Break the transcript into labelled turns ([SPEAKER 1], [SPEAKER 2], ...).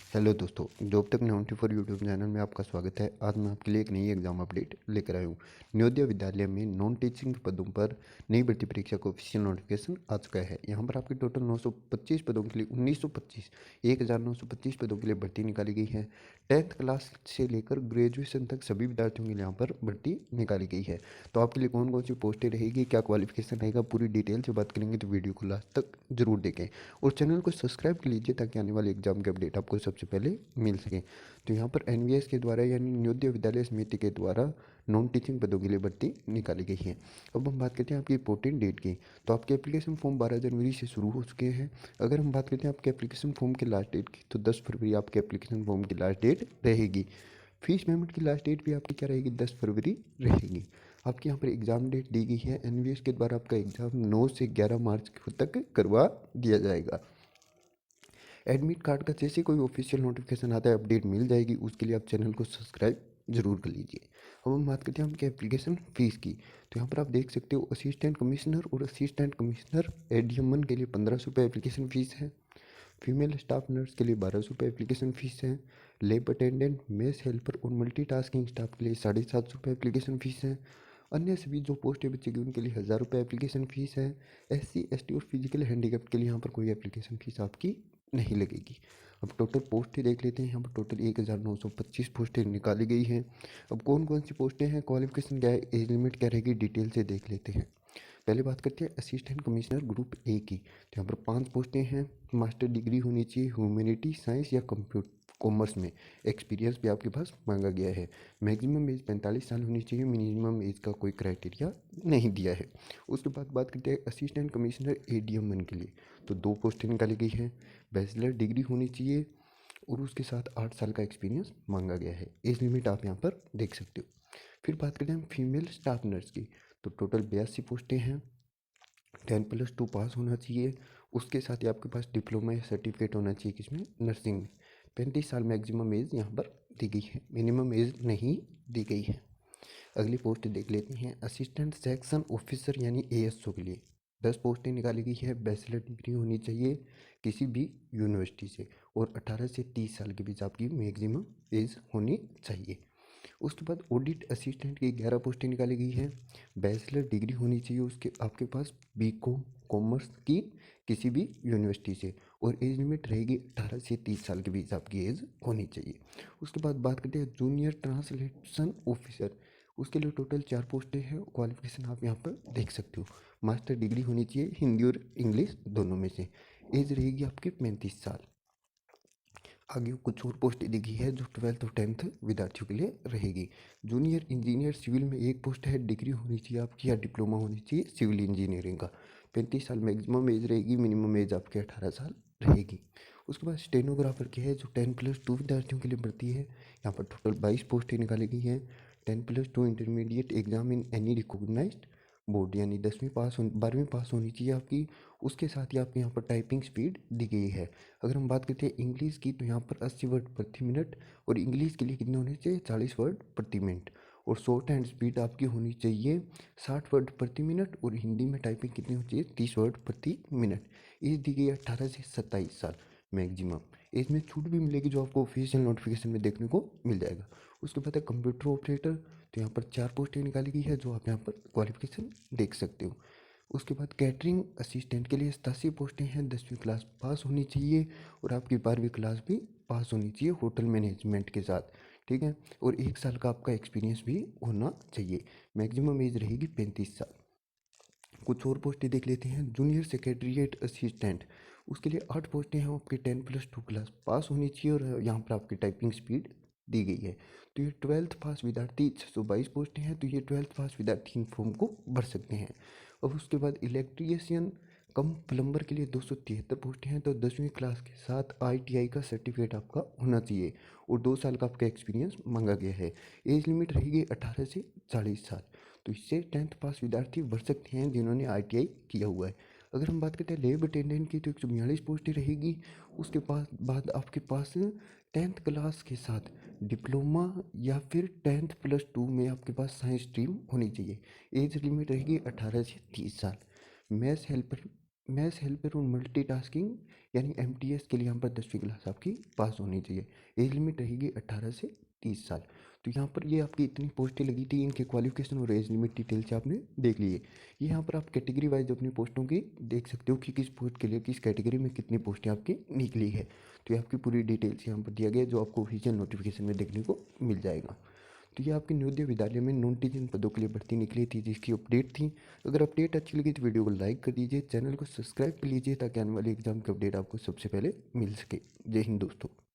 [SPEAKER 1] Hello दोस्तों, job तक 94 YouTube channel में आपका स्वागत है। आज मैं आपके लिए एक नई एग्जाम अपडेट लेकर आया हूँ। नवोदय विद्यालय में नॉन टीचिंग पदों पर नई भर्ती परीक्षा का ऑफिशियल नोटिफिकेशन आ चुका है। यहाँ पर आपके टोटल 925 पदों के लिए 1925 पदों के लिए भर्ती निकाली गई है। 10th क्लास से लेकर ग्रेजुएशन तक सभी विद्यार्थियों के लिए यहाँ पर भर्ती निकाली गई है। तो आपके लिए कौन कौन सी पोस्टें रहेगी, क्या क्वालिफिकेशन रहेगा, पूरी डिटेल से बात करेंगे, तो वीडियो को लास्ट तक जरूर देखें और चैनल को सब्सक्राइब कर लीजिए ताकि आने वाले एग्जाम की अपडेट आपको सबसे पहले मिल सके। तो यहाँ पर एनवीएस के द्वारा यानी नवोदय विद्यालय समिति के द्वारा नॉन टीचिंग पदों के लिए भर्ती निकाली गई है। अब हम बात करते हैं आपकी इंपॉर्टेंट डेट की। तो आपके एप्लीकेशन फॉर्म 12 जनवरी से शुरू हो चुके हैं। अगर हम बात करते हैं आपके एप्लीकेशन फॉर्म के लास्ट डेट की, तो 10 फरवरी आपके एप्लीकेशन फॉर्म की लास्ट डेट रहेगी। फीस पेमेंट की लास्ट डेट भी आपकी क्या रहेगी, 10 फरवरी रहेगी। आपके यहाँ पर एग्ज़ाम डेट दी गई है एनवीएस के द्वारा। आपका एग्ज़ाम 9 से 11 मार्च तक करवा दिया जाएगा। एडमिट कार्ड का जैसे कोई ऑफिशियल नोटिफिकेशन आता है, अपडेट मिल जाएगी। उसके लिए आप चैनल को सब्सक्राइब जरूर कर लीजिए। अब हम बात करते हैं आपके एप्लीकेशन फ़ीस की। तो यहाँ पर आप देख सकते हो असिस्टेंट कमिश्नर और असिस्टेंट कमिश्नर एडीएमएन के लिए 1500 रुपये एप्लीकेशन फ़ीस है। फीमेल स्टाफ नर्स के लिए 1200 रुपये एप्लीकेशन फ़ीस है। लैब अटेंडेंट, मेस हेल्पर और मल्टीटास्किंग स्टाफ के लिए 750 रुपये एप्लीकेशन फ़ीस है। अन्य सभी जो पोस्टें बचेगी उनके लिए 1000 रुपये एप्लीकेशन फ़ीस है। एससी, एसटी और फिजिकल हैंडीकैप के लिए यहाँ पर कोई एप्लीकेशन फ़ीस आपकी नहीं लगेगी। अब टोटल पोस्टें देख लेते हैं। यहाँ पर टोटल 1925 पोस्टें निकाली गई हैं। अब कौन कौन सी पोस्टें हैं, क्वालिफिकेशन क्या है, एज लिमिट क्या रहेगी, डिटेल से देख लेते हैं। पहले बात करते हैं असिस्टेंट कमिश्नर ग्रुप ए की। तो यहाँ पर 5 पोस्टें हैं। मास्टर डिग्री होनी चाहिए ह्यूमैनिटी, साइंस या कंप्यूटर कॉमर्स में। एक्सपीरियंस भी आपके पास मांगा गया है। मैक्सिमम एज 45 साल होनी चाहिए। मिनिमम एज का कोई क्राइटेरिया नहीं दिया है। उसके बाद बात करते हैं असिस्टेंट कमिश्नर एडीएमएन के लिए। तो 2 पोस्टें निकाली गई हैं। बैचलर डिग्री होनी चाहिए और उसके साथ 8 साल का एक्सपीरियंस मांगा गया है। एज लिमिट आप यहाँ पर देख सकते हो। फिर बात करते हैं हम फीमेल स्टाफ नर्स की। तो टोटल 82 पोस्टें हैं। 10+2 पास होना चाहिए। उसके साथ ही आपके पास डिप्लोमा या सर्टिफिकेट होना चाहिए किसमें, नर्सिंग में। 35 साल मैक्सिमम एज यहाँ पर दी गई है, मिनिमम एज नहीं दी गई है। अगली पोस्ट देख लेते हैं असिस्टेंट सेक्शन ऑफिसर यानी एएसओ के लिए। 10 पोस्टें निकाली गई है। बैचलर डिग्री होनी चाहिए किसी भी यूनिवर्सिटी से और 18 से 30 साल के बीच आपकी मैक्सिमम एज होनी चाहिए। उसके बाद ऑडिट असिस्टेंट की 11 पोस्टें निकाली गई है। बैचलर डिग्री होनी चाहिए उसके आपके पास बीकॉम कॉमर्स की किसी भी यूनिवर्सिटी से और एज लिमिट रहेगी 18 से 30 साल के बीच आपकी एज होनी चाहिए। उसके बाद बात करते हैं जूनियर ट्रांसलेशन ऑफिसर। उसके लिए टोटल 4 पोस्टें हैं। क्वालिफिकेशन आप यहाँ पर देख सकते हो। मास्टर डिग्री होनी चाहिए हिंदी और इंग्लिश दोनों में से। एज रहेगी आपकी 35 साल। आगे कुछ और पोस्टें दी गई है जो 12th और 10th विद्यार्थियों के लिए रहेगी। जूनियर इंजीनियर सिविल में 1 पोस्ट है। डिग्री होनी चाहिए आपकी या डिप्लोमा होनी चाहिए सिविल इंजीनियरिंग का। 35 साल मैक्सिमम एज रहेगी, मिनिमम एज आपकी 18 साल रहेगी। उसके बाद स्टेनोग्राफर की है जो 10+2 विद्यार्थियों के लिए भर्ती है। यहाँ पर टोटल 22 पोस्टें निकाली गई हैं। 10+2 intermediate exam in any recognised board यानी 12वीं पास होनी चाहिए आपकी। उसके साथ ही आपके यहाँ पर टाइपिंग स्पीड दी गई है। अगर हम बात करते हैं इंग्लिश की, तो यहाँ पर 80 वर्ड प्रति मिनट और इंग्लिश के लिए कितने होने चाहिए, 40 वर्ड प्रति मिनट। और शॉर्ट हैंड स्पीड आपकी होनी चाहिए 60 वर्ड प्रति मिनट और हिंदी में टाइपिंग कितनी होनी चाहिए, 30 वर्ड प्रति मिनट। एज दी गई है 18 से 27 साल मैक्सिमम। एज में छूट भी मिलेगी जो आपको ऑफिशियल नोटिफिकेशन में देखने को मिल जाएगा। उसके बाद है कंप्यूटर ऑपरेटर। तो यहाँ पर 4 पोस्टें निकाली गई है जो आप यहाँ पर क्वालिफिकेशन देख सकते हो। उसके बाद कैटरिंग असिस्टेंट के लिए 87 पोस्टें हैं। 10वीं क्लास पास होनी चाहिए और आपकी 12वीं क्लास भी पास होनी चाहिए होटल मैनेजमेंट के साथ, ठीक है। और 1 साल का आपका एक्सपीरियंस भी होना चाहिए। मैक्सिमम एज रहेगी 35 साल। कुछ और पोस्टें देख लेते हैं। जूनियर सेक्रेटरीट असिस्टेंट, उसके लिए 8 पोस्टें हैं। आपकी 10+2 क्लास पास होनी चाहिए और यहाँ पर आपकी टाइपिंग स्पीड दी गई है। तो ये 12th पास विद्यार्थी 622 पोस्टें हैं। तो ये 12th पास विद्यार्थी इन फॉर्म को भर सकते हैं। अब उसके बाद इलेक्ट्रीशियन कम प्लम्बर के लिए 273 पोस्टें हैं। तो 10वीं क्लास के साथ आईटीआई का सर्टिफिकेट आपका होना चाहिए और 2 साल का आपका एक्सपीरियंस मांगा गया है। एज लिमिट रहेगी 18 से 40 साल। तो इससे 10th पास विद्यार्थी भर सकते हैं जिन्होंने आईटीआई किया हुआ है। अगर हम बात करते हैं लैब अटेंडेंट की, तो 142 पोस्टें रहेगी। उसके बाद आपके पास 10th क्लास के साथ डिप्लोमा या फिर 10+2 में आपके पास साइंस स्ट्रीम होनी चाहिए। एज लिमिट रहेगी 18 से 30 साल। मैथ्स हेल्पर मैथ्स हेल्पर और मल्टीटास्किंग यानी एमटीएस के लिए यहाँ पर 10वीं क्लास आपकी पास होनी चाहिए। एज लिमिट रहेगी 18 से 30 साल। तो यहाँ पर ये आपकी इतनी पोस्टें लगी थी, इनके क्वालिफिकेशन और एज लिमिट डिटेल से आपने देख लिए। ये यहाँ पर आप कैटेगरी वाइज अपनी पोस्टों की देख सकते हो कि किस पोस्ट के लिए किस कैटेगरी में कितनी पोस्टें आपकी निकली है। तो ये आपकी पूरी डिटेल्स यहाँ पर दिया गया है, जो आपको ऑफिशियल नोटिफिकेशन में देखने को मिल जाएगा। तो ये आपके नवोदय विद्यालय में नॉन टीचिंग पदों के लिए भर्ती निकली थी, जिसकी अपडेट थी। अगर अपडेट अच्छी लगी तो वीडियो को लाइक कर दीजिए, चैनल को सब्सक्राइब कर लीजिए, ताकि आने वाली एग्जाम की अपडेट आपको सबसे पहले मिल सके। जय हिंद दोस्तों।